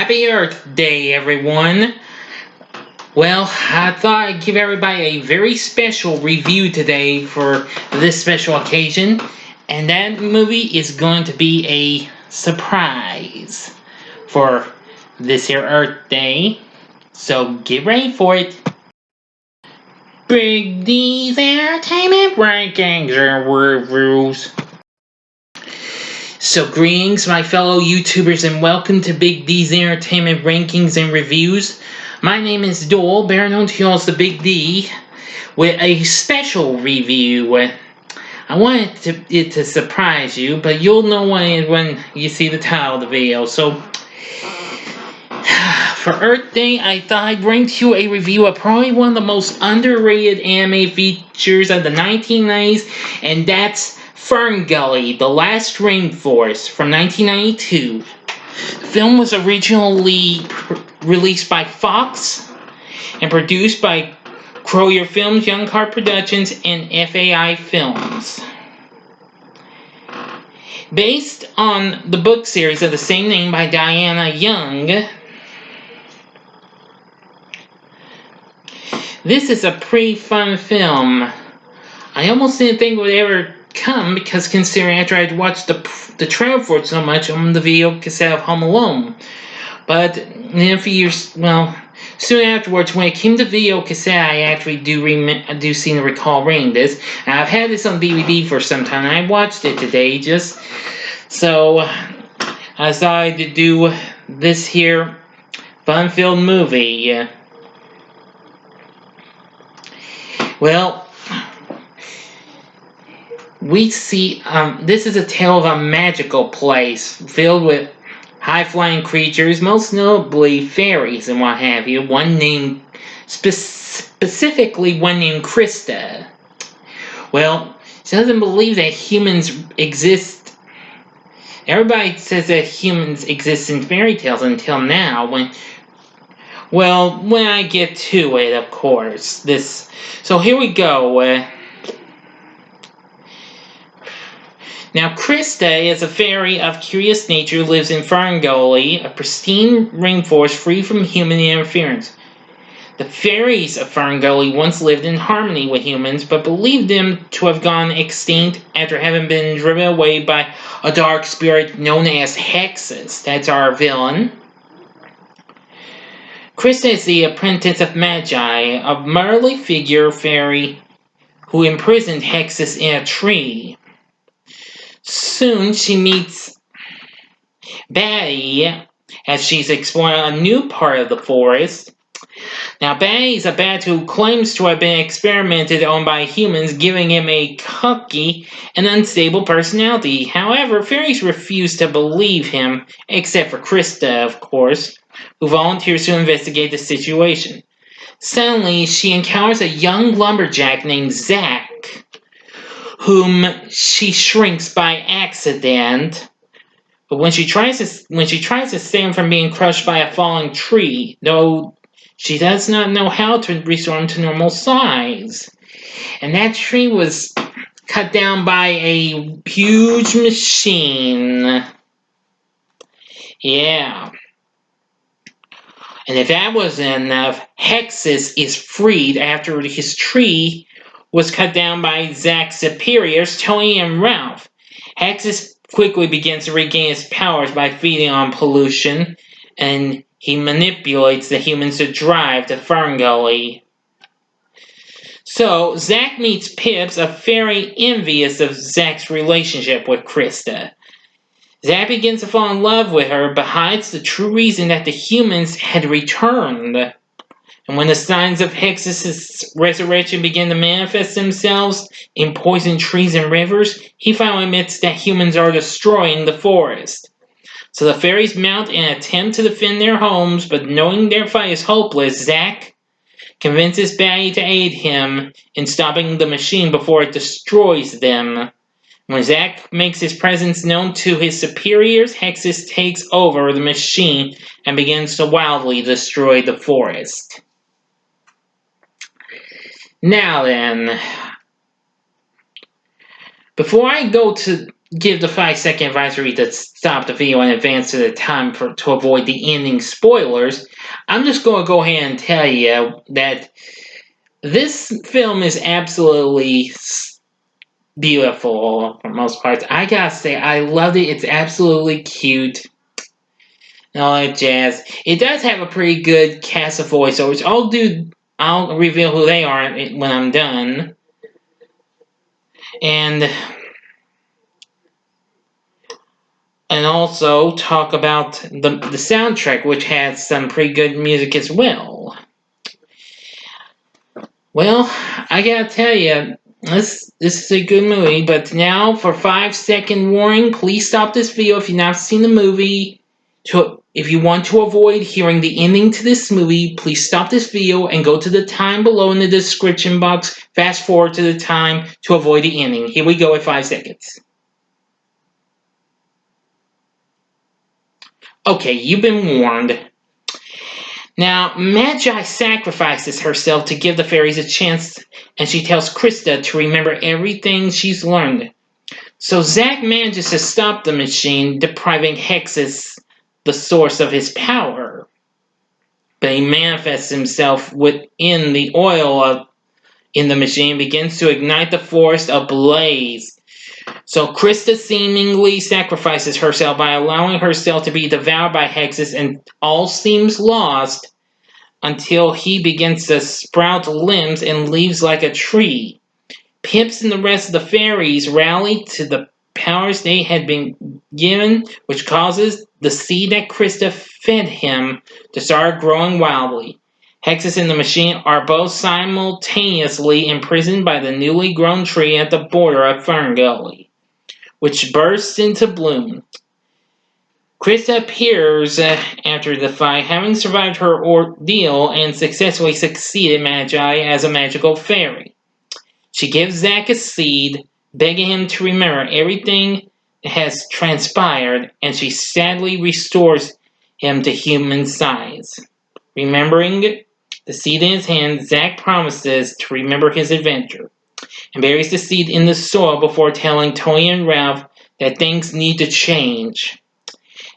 Happy Earth Day, everyone! Well, I thought I'd give everybody a very special review today for this special occasion, and that movie is going to be a surprise for this here Earth Day. So get ready for it. Big D's Entertainment Rankings and Reviews. So greetings, my fellow YouTubers, and welcome to Big D's Entertainment Rankings and Reviews. My name is Dole, better known to you as the Big D, with a special review. I wanted it to surprise you, but you'll know when you see the title of the video. So, for Earth Day, I thought I'd bring to you a review of probably one of the most underrated anime features of the 1990s, and that's Ferngully, The Last Rainforest from 1992. The film was originally released by Fox and produced by Croyer Films, Young Cart Productions, and FAI Films. Based on the book series of the same name by Diana Young, this is a pretty fun film. I almost didn't think it would ever come, because considering after I'd watched the trailer for it so much on the video cassette of Home Alone. But in a few years, well, soon afterwards, when it came to video cassette, I actually do seem to recall renting this. And I've had this on DVD for some time, and I watched it today just so I decided to do this here fun-filled movie. Well, we see, this is a tale of a magical place filled with high-flying creatures, most notably fairies and what have you. One named, specifically one named Krista. Well, she doesn't believe that humans exist. Everybody says that humans exist in fairy tales until now, when I get to it, of course. So here we go. Now, Krista is a fairy of curious nature who lives in Ferngully, a pristine rainforest free from human interference. The fairies of Ferngully once lived in harmony with humans, but believed them to have gone extinct after having been driven away by a dark spirit known as Hexes. That's our villain. Krista is the apprentice of Magi, a motherly figure fairy who imprisoned Hexes in a tree. Soon she meets Batty as she's exploring a new part of the forest. Now, Batty is a bat who claims to have been experimented on by humans, giving him a cocky and unstable personality. However, fairies refuse to believe him, except for Krista, of course, who volunteers to investigate the situation. Suddenly, she encounters a young lumberjack named Zach, whom she shrinks by accident. But when she tries to save him from being crushed by a falling tree, though she does not know how to restore him to normal size. And that tree was cut down by a huge machine. Yeah. And if that wasn't enough, Hexes is freed after his tree was cut down by Zach's superiors, Tony and Ralph. Hexes quickly begins to regain his powers by feeding on pollution, and he manipulates the humans to drive to Ferngully. So, Zach meets Pips, a fairy envious of Zach's relationship with Krista. Zach begins to fall in love with her, but hides the true reason that the humans had returned. And when the signs of Hexes' resurrection begin to manifest themselves in poisoned trees and rivers, he finally admits that humans are destroying the forest. So the fairies mount an attempt to defend their homes, but knowing their fight is hopeless, Zach convinces Batty to aid him in stopping the machine before it destroys them. When Zach makes his presence known to his superiors, Hexes takes over the machine and begins to wildly destroy the forest. Now then, before I go give the 5-second advisory to stop the video and advance to the time to avoid the ending spoilers, I'm just going to go ahead and tell you that this film is absolutely beautiful for most parts. I gotta say, I loved it. It's absolutely cute. And all that jazz. It does have a pretty good cast of voiceovers. I'll reveal who they are when I'm done. And also talk about the soundtrack, which has some pretty good music as well. Well, I gotta tell you, this is a good movie, but now for 5-second warning, please stop this video if you've not seen the movie. If you want to avoid hearing the ending to this movie, please stop this video and go to the time below in the description box. Fast forward to the time to avoid the ending. Here we go at 5 seconds. Okay, you've been warned. Now, Magi sacrifices herself to give the fairies a chance, and she tells Krista to remember everything she's learned. So Zack manages to stop the machine, depriving Hexus the source of his power. But he manifests himself within the oil in the machine, begins to ignite the forest ablaze. So Krista seemingly sacrifices herself by allowing herself to be devoured by Hexus, and all seems lost until he begins to sprout limbs and leaves like a tree. Pips and the rest of the fairies rally to the powers they had been given, which causes the seed that Krista fed him to start growing wildly. Hexus and the machine are both simultaneously imprisoned by the newly grown tree at the border of Ferngully, which bursts into bloom. Krista appears after the fight, having survived her ordeal and successfully succeeded Magi as a magical fairy. She gives Zack a seed, begging him to remember everything that has transpired, and she sadly restores him to human size. Remembering the seed in his hand, Zack promises to remember his adventure, and buries the seed in the soil before telling Tony and Ralph that things need to change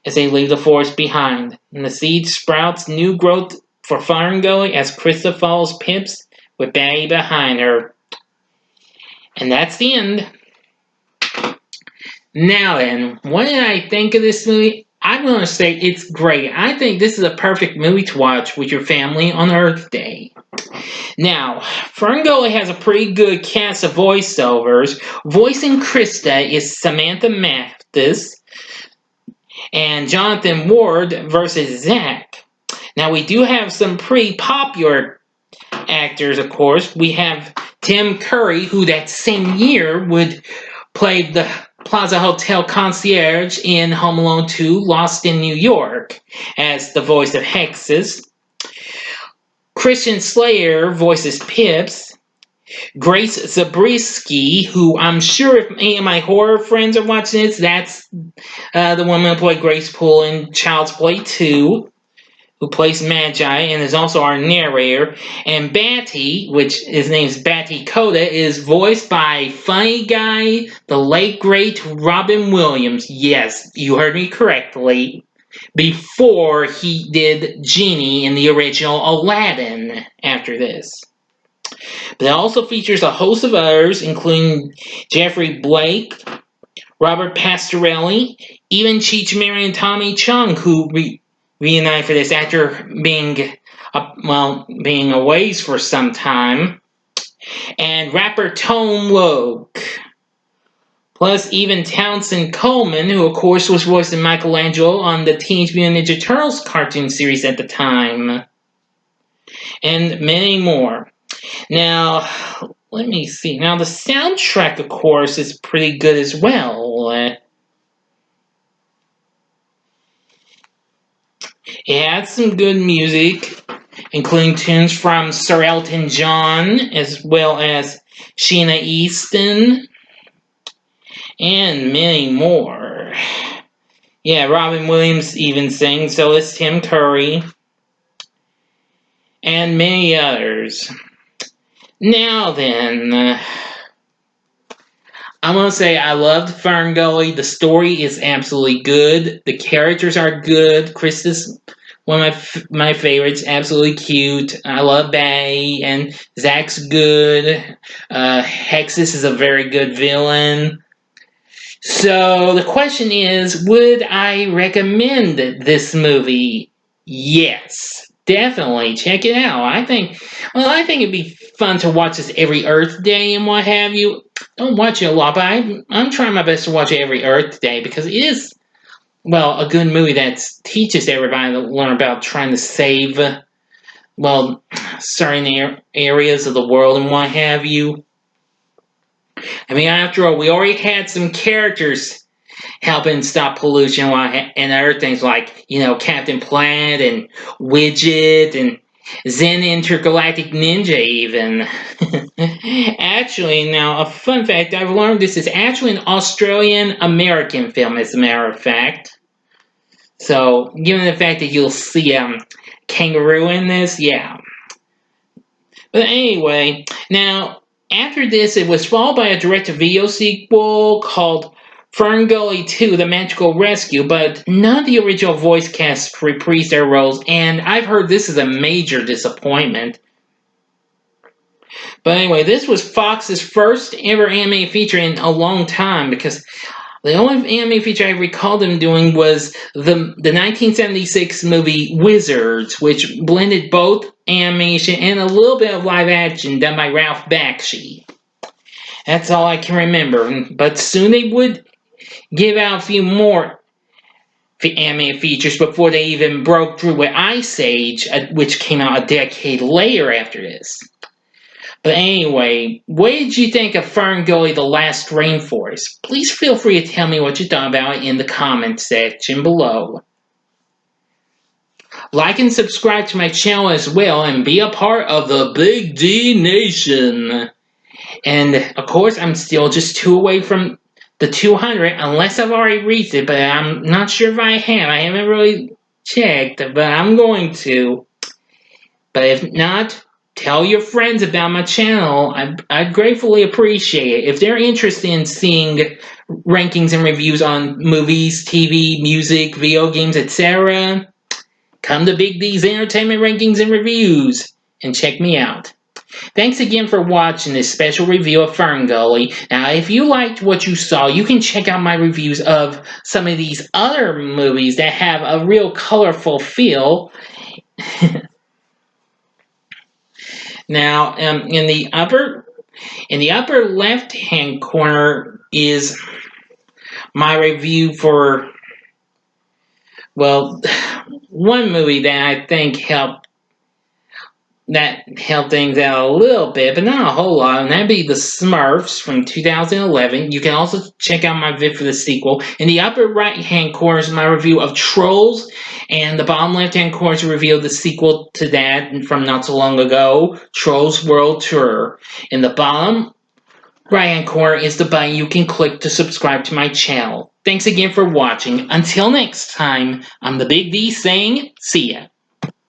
as they leave the forest behind, and the seed sprouts new growth for Ferngully as Krista follows Pips with Batty behind her. And that's the end. Now then, what did I think of this movie? I'm going to say it's great. I think this is a perfect movie to watch with your family on Earth Day. Now, Ferngully has a pretty good cast of voiceovers. Voicing Krista is Samantha Mathis and Jonathan Ward versus Zack. Now, we do have some pretty popular actors, of course. We have Tim Curry, who that same year would play the Plaza Hotel concierge in Home Alone 2, Lost in New York, as the voice of Hexus. Christian Slater voices Pips. Grace Zabriskie, who I'm sure if any of my horror friends are watching this, that's the woman who played Grace Poole in Child's Play 2, who plays Magi and is also our narrator. And Batty, which his name is Batty Coda, is voiced by funny guy, the late great Robin Williams. Yes, you heard me correctly. Before he did Genie in the original Aladdin after this. But it also features a host of others, including Jeffrey Blake, Robert Pastorelli, even Cheech Marin and Tommy Chung, who reunited for this after being away for some time, and rapper Tone Loc. Plus, even Townsend Coleman, who of course was voicing Michelangelo on the Teenage Mutant Ninja Turtles cartoon series at the time. And many more. Now, let me see. Now, the soundtrack, of course, is pretty good as well. It had some good music, including tunes from Sir Elton John, as well as Sheena Easton, and many more. Yeah, Robin Williams even sings, so does Tim Curry, and many others. Now then, I'm gonna say I loved Ferngully. The story is absolutely good. The characters are good. Chris is one of my favorites. Absolutely cute. I love Bay and Zach's good. Hexus is a very good villain. So the question is, would I recommend this movie? Yes, definitely. Check it out. I think it'd be fun to watch this every Earth Day and what have you. Don't watch it a lot, but I'm trying my best to watch it every Earth Day because it is, well, a good movie that teaches everybody to learn about trying to save, well, certain areas of the world and what have you. I mean, after all, we already had some characters helping stop pollution and other things like, Captain Planet and Widget and Zen Intergalactic Ninja even. Actually, now, a fun fact, I've learned this is actually an Australian-American film, as a matter of fact. So, given the fact that you'll see kangaroo in this, yeah. But anyway, now, after this, it was followed by a direct-to-video sequel called Ferngully 2, The Magical Rescue, but none of the original voice casts reprised their roles, and I've heard this is a major disappointment. But anyway, this was Fox's first ever anime feature in a long time, because the only anime feature I recall them doing was the 1976 movie Wizards, which blended both animation and a little bit of live action done by Ralph Bakshi. That's all I can remember, but soon they would give out a few more anime features before they even broke through with Ice Age, which came out a decade later after this. But anyway, what did you think of Ferngully, The Last Rainforest? Please feel free to tell me what you thought about it in the comments section below. Like and subscribe to my channel as well and be a part of the Big D Nation. And of course, I'm still just 2 away from the 200, unless I've already reached it, but I'm not sure if I have. I haven't really checked, but I'm going to. But if not, tell your friends about my channel. I'd gratefully appreciate it. If they're interested in seeing rankings and reviews on movies, TV, music, video games, etc., come to Big D's Entertainment Rankings and Reviews and check me out. Thanks again for watching this special review of Ferngully. Now, if you liked what you saw, you can check out my reviews of some of these other movies that have a real colorful feel. Now, in the upper left-hand corner is my review for, well, one movie that I think helped things out a little bit, but not a whole lot, and that'd be The Smurfs from 2011. You can also check out my vid for the sequel. In the upper right-hand corner is my review of Trolls, and the bottom left-hand corner is a review of the sequel to that from not so long ago, Trolls World Tour. In the bottom right-hand corner is the button you can click to subscribe to my channel. Thanks again for watching. Until next time, I'm the Big D saying, see ya.